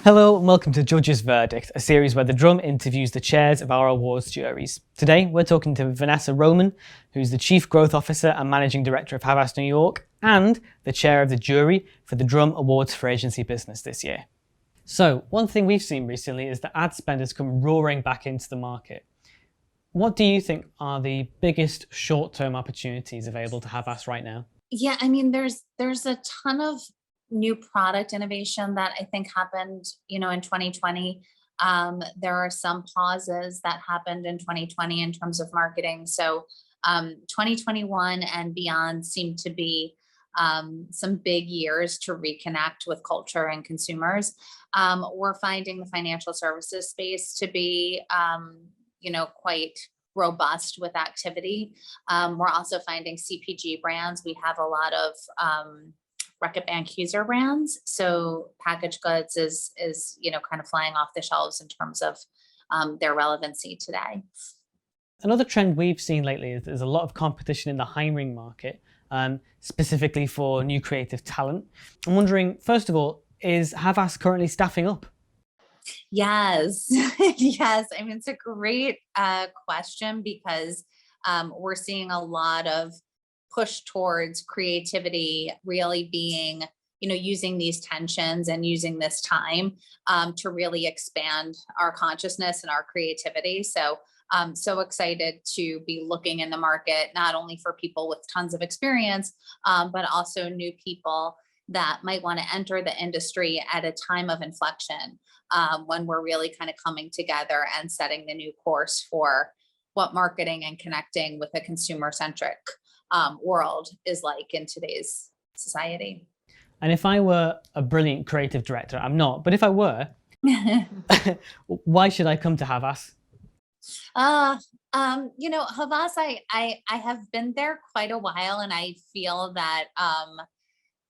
Hello and welcome to Judge's Verdict, a series where the drum interviews the chairs of our awards juries. Today we're talking to Vanessa Romann, who's the Chief Growth Officer and Managing Director of Havas New York, and the chair of the jury for the Drum Awards for Agency Business this year. So, one thing we've seen recently is that ad spend has come roaring back into the market. What do you think are the biggest short-term opportunities available to Havas right now? Yeah, I mean, there's a ton of new product innovation that I think happened, in 2020. There are some pauses that happened in 2020 in terms of marketing. So 2021 and beyond seem to be some big years to reconnect with culture and consumers. We're finding the financial services space to be, quite robust with activity. We're also finding CPG brands. We have a lot of Reckitt Benckiser brands. So packaged goods is kind of flying off the shelves in terms of their relevancy today. Another trend we've seen lately is there's a lot of competition in the hiring market, specifically for new creative talent. I'm wondering, first of all, is Havas currently staffing up? Yes, yes. I mean, it's a great question because we're seeing a lot of push towards creativity really being, using these tensions and using this time to really expand our consciousness and our creativity. So I'm so excited to be looking in the market, not only for people with tons of experience, but also new people that might want to enter the industry at a time of inflection when we're really kind of coming together and setting the new course for what marketing and connecting with a consumer-centric world is like in today's society. And if I were a brilliant creative director, I'm not, but if I were, why should I come to Havas? Havas, I have been there quite a while, and I feel that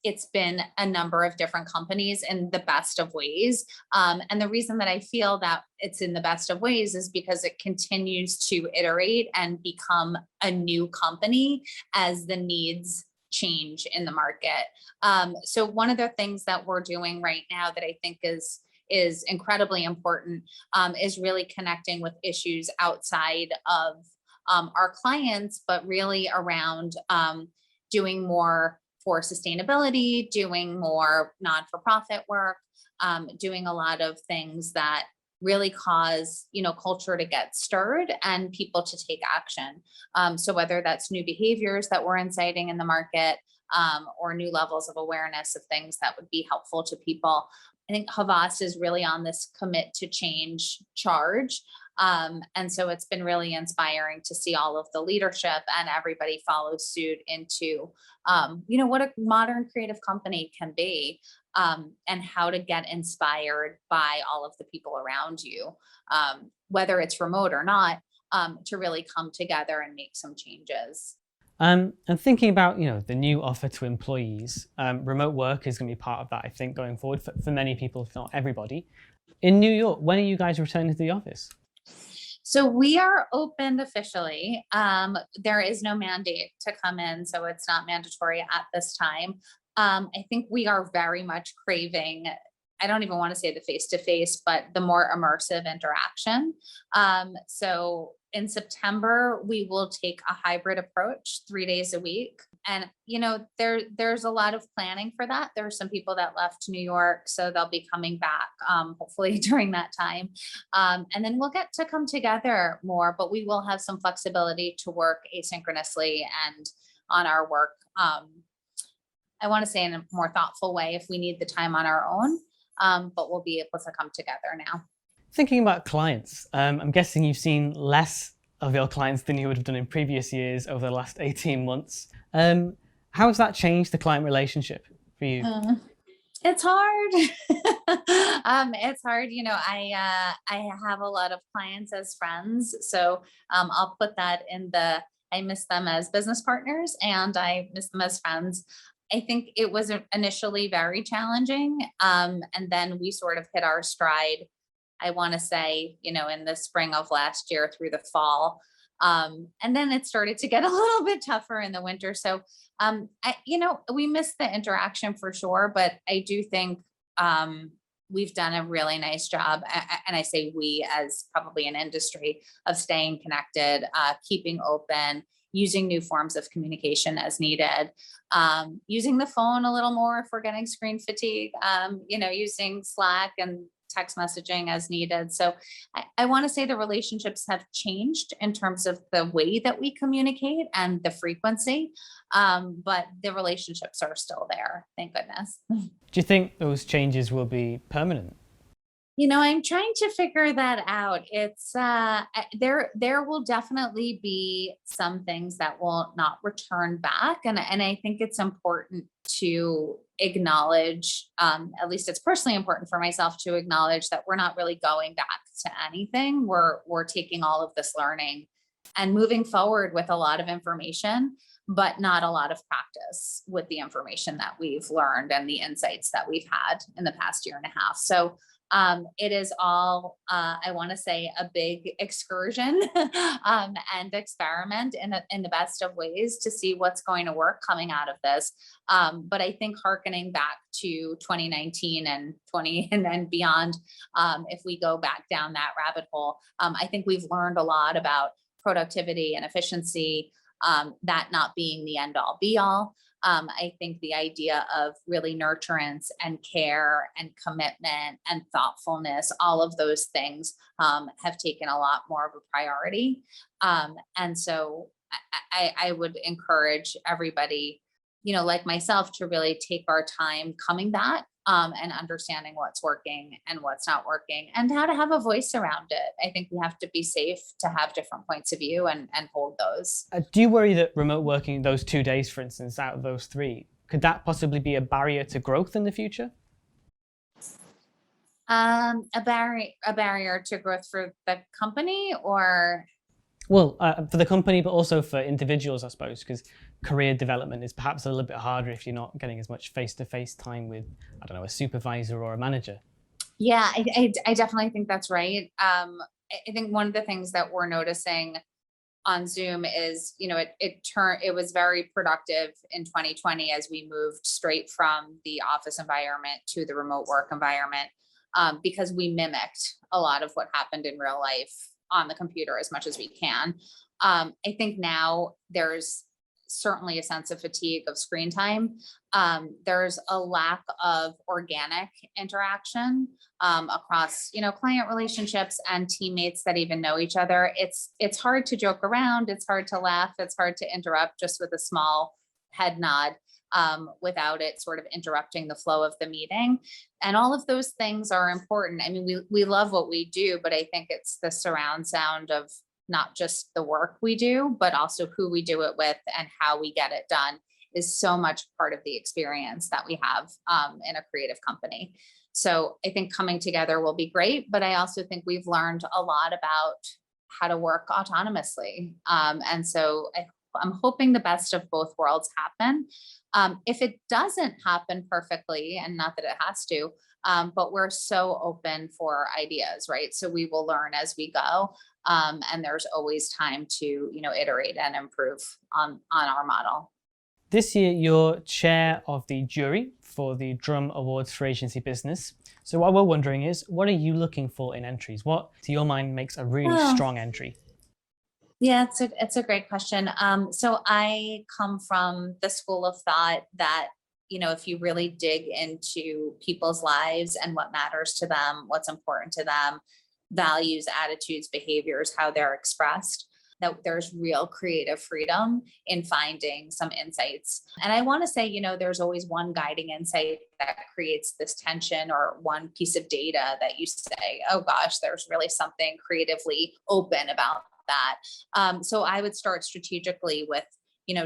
it's been a number of different companies in the best of ways. And the reason that I feel that it's in the best of ways is because it continues to iterate and become a new company as the needs change in the market. So one of the things that we're doing right now that I think is incredibly important is really connecting with issues outside of our clients, but really around doing more for sustainability, doing more non-for-profit work, doing a lot of things that really cause, culture to get stirred and people to take action. So whether that's new behaviors that we're inciting in the market or new levels of awareness of things that would be helpful to people, I think Havas is really on this commit to change charge. And so it's been really inspiring to see all of the leadership and everybody follow suit into, what a modern creative company can be and how to get inspired by all of the people around you, whether it's remote or not, to really come together and make some changes. And thinking about, the new offer to employees, remote work is going to be part of that, I think, going forward for many people, if not everybody. In New York, when are you guys returning to the office? So we are opened officially. There is no mandate to come in, so it's not mandatory at this time. I think we are very much craving, I don't even want to say the face-to-face, but the more immersive interaction. So in September, we will take a hybrid approach 3 days a week. And, there's a lot of planning for that. There are some people that left New York, so they'll be coming back, hopefully during that time. And then we'll get to come together more, but we will have some flexibility to work asynchronously and on our work. I want to say in a more thoughtful way if we need the time on our own, but we'll be able to come together now. Thinking about clients, I'm guessing you've seen less of your clients than you would have done in previous years over the last 18 months. How has that changed the client relationship for you? It's hard. It's hard. I have a lot of clients as friends, so I'll put that in I miss them as business partners and I miss them as friends. I think it was initially very challenging, and then we sort of hit our stride. I want to say, in the spring of last year through the fall. And then it started to get a little bit tougher in the winter. So, we miss the interaction for sure, but I do think we've done a really nice job, and I say we as probably an industry, of staying connected, keeping open, using new forms of communication as needed, using the phone a little more if we're getting screen fatigue, using Slack and text messaging as needed. So I want to say the relationships have changed in terms of the way that we communicate and the frequency, but the relationships are still there, thank goodness. Do you think those changes will be permanent? I'm trying to figure that out. It's there will definitely be some things that will not return back. And I think it's important to acknowledge, at least it's personally important for myself to acknowledge that we're not really going back to anything. We're taking all of this learning and moving forward with a lot of information, but not a lot of practice with the information that we've learned and the insights that we've had in the past year and a half. So it is all, I want to say, a big excursion and experiment in the best of ways to see what's going to work coming out of this. But I think hearkening back to 2019 and 20 and then beyond, if we go back down that rabbit hole, I think we've learned a lot about productivity and efficiency, that not being the end all be all. I think the idea of really nurturance and care and commitment and thoughtfulness, all of those things have taken a lot more of a priority. And so I would encourage everybody, like myself, to really take our time coming back, and understanding what's working and what's not working and how to have a voice around it. I think we have to be safe to have different points of view and hold those. Do you worry that remote working, those 2 days, for instance, out of those 3, could that possibly be a barrier to growth in the future? A barrier to growth for the company, or? Well, for the company, but also for individuals, I suppose, because career development is perhaps a little bit harder if you're not getting as much face-to-face time with, I don't know, a supervisor or a manager. Yeah, I definitely think that's right. I think one of the things that we're noticing on Zoom is, it was very productive in 2020 as we moved straight from the office environment to the remote work environment, because we mimicked a lot of what happened in real life on the computer as much as we can. I think now there's certainly a sense of fatigue of screen time. There's a lack of organic interaction across, client relationships and teammates that even know each other. It's hard to joke around. It's hard to laugh. It's hard to interrupt just with a small head nod, without it sort of interrupting the flow of the meeting. And all of those things are important. I mean, we love what we do, but I think it's the surround sound of not just the work we do, but also who we do it with and how we get it done is so much part of the experience that we have in a creative company. So I think coming together will be great, but I also think we've learned a lot about how to work autonomously. And so I'm hoping the best of both worlds happen. If it doesn't happen perfectly, and not that it has to, but we're so open for ideas, right? So we will learn as we go. And there's always time to, iterate and improve on our model. This year, you're chair of the jury for the Drum Awards for Agency Business. So what we're wondering is, what are you looking for in entries? What, to your mind, makes a really strong entry? Yeah, it's a great question. So I come from the school of thought that, if you really dig into people's lives and what matters to them, what's important to them, values, attitudes, behaviors, how they're expressed, that there's real creative freedom in finding some insights. And I want to say, there's always one guiding insight that creates this tension, or one piece of data that you say, oh gosh, there's really something creatively open about that. So I would start strategically with,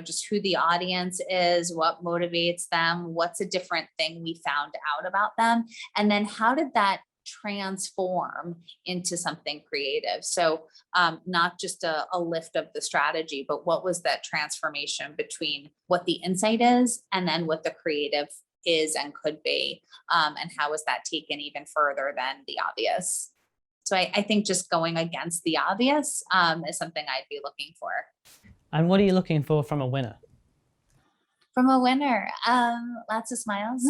just who the audience is, what motivates them, what's a different thing we found out about them, and then how did that transform into something creative. So not just a lift of the strategy, but what was that transformation between what the insight is and then what the creative is and could be, and how was that taken even further than the obvious. So I think just going against the obvious is something I'd be looking for. And what are you looking for from a winner? From a winner, lots of smiles.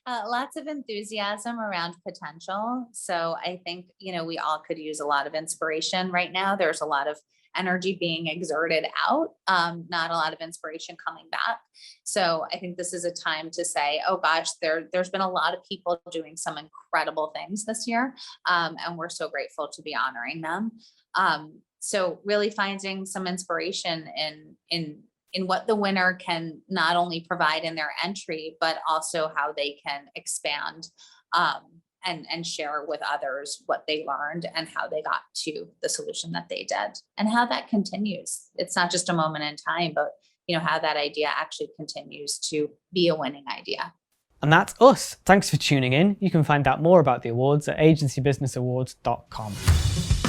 Lots of enthusiasm around potential. So I think, we all could use a lot of inspiration right now. There's a lot of energy being exerted out, not a lot of inspiration coming back. So I think this is a time to say, oh gosh, there's been a lot of people doing some incredible things this year. And we're so grateful to be honoring them. So really finding some inspiration in what the winner can not only provide in their entry, but also how they can expand and share with others what they learned and how they got to the solution that they did and how that continues. It's not just a moment in time, but how that idea actually continues to be a winning idea. And that's us. Thanks for tuning in. You can find out more about the awards at agencybusinessawards.com.